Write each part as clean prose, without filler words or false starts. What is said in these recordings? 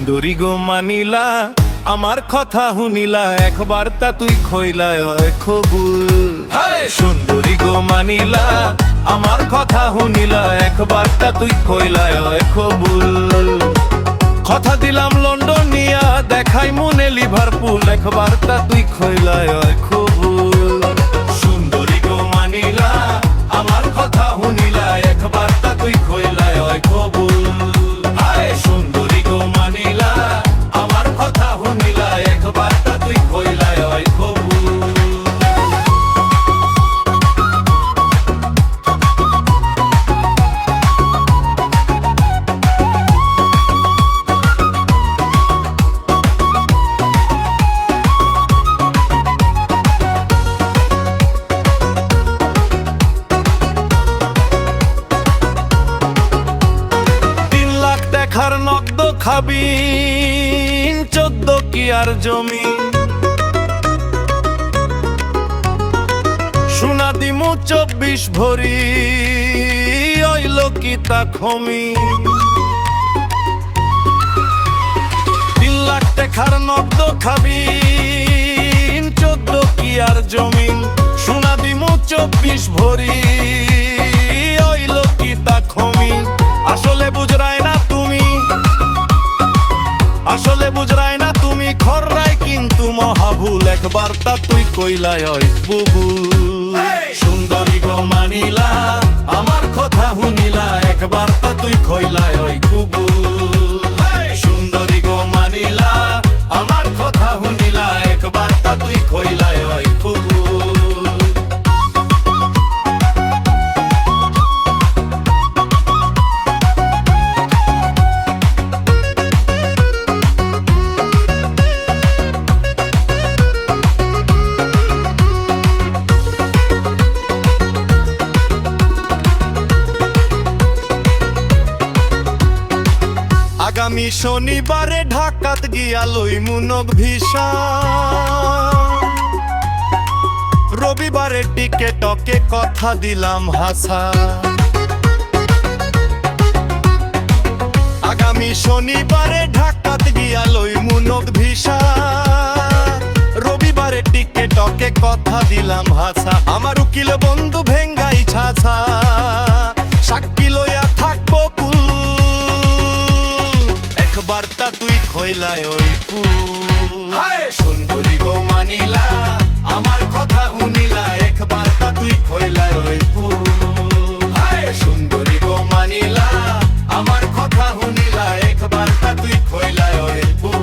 সুন্দরী গো মানিলা আমার কথা শুনিলা একবার তা তুই খইলা কবুল। সুন্দরী গো মানিলা আমার কথা শুনিলা একবার তা তুই খইলা কবুল। কথা দিলাম লন্ডন নিয়া দেখাই মনে লিভারপুল একবার তা তুই খইলা কবুল। সুন্দরী গো মানিলা আমার কথা শুনিলা একবার তা তুই খইলা কবুল। সুন্দরী গো মানিলা আমার কথা শুনিলা একবার তা তুই কইলা কবুল। দেখার নগদ খাবি 14 কি আর জমি সোনা দিমু 24 ভরি ওইল কি তা খমি। 3 লাখ দেখার নগদ খাবি 14 কি আর জমি সোনা দিমু 24 ভরি ওইল কি তা খমি। আসলে বুঝরাই না তুমি আসলে বুঝরাই না তুমি খররাই কিন্তু মহাভুল একবার তা তুই কইলা বুবুল। সুন্দরী গো মানিলা আমার কথা শুনিলা একবার তা তুই কইলা বুবুল। সুন্দরী গো মানিলা আমার কথা শুনিলা একবার তা তুই কইলা বুবুল। আগামী শনিবারে ঢাকাত গিয়া লই মুনক ভিসা রবিবারে টিকেটকে কথা দিলাম হাসা। আগামী শনিবারে ঢাকাত গিয়া লই মুনক ভিসা রবিবারে টিকেটকে কথা দিলাম হাসা। আমার উকিল বন্ধু ভেঙ্গাই ছাছা সাক্ষী লইয়া থাকবো কুল একবার তা তুই খইলা কুল। সুন্দরী গো মানিলা আমার কথা শুনিলা একবার তা তুই খইলা কুল। সুন্দরী গো মানিলা আমার কথা শুনিলা একবার তা তুই খইলা কুল।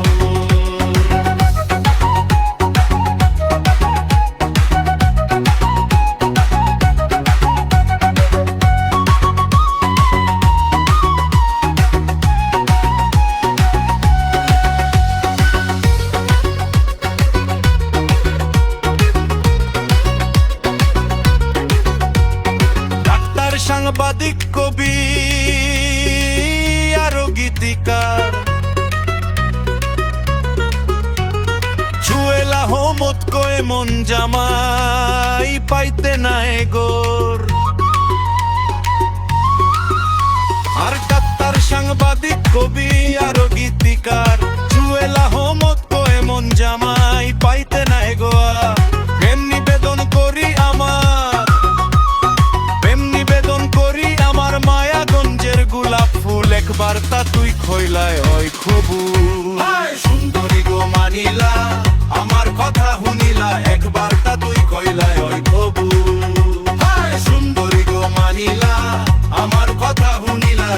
সাংবাদিক কবি আরো গীতিকার চুয়েলা হোমত কয়ে মন জামাই পাইতে নাই গোর। আর কাত্তার সাংবাদিক কবি আরো গীতিকার চুয়েলা হোমত কয়ে মন জামাই পাইতে নাই গোয়া। প্রেম নিবেদন করি আমার মায়াগঞ্জের গোলাপ ফুল একবার তা তুই খইলাই কবুল। সুন্দরী গো মানিলা আমার কথা শুনিলা একবার তা তুই কইলাই কবুল। সুন্দরী গো মানিলা আমার কথা শুনিলা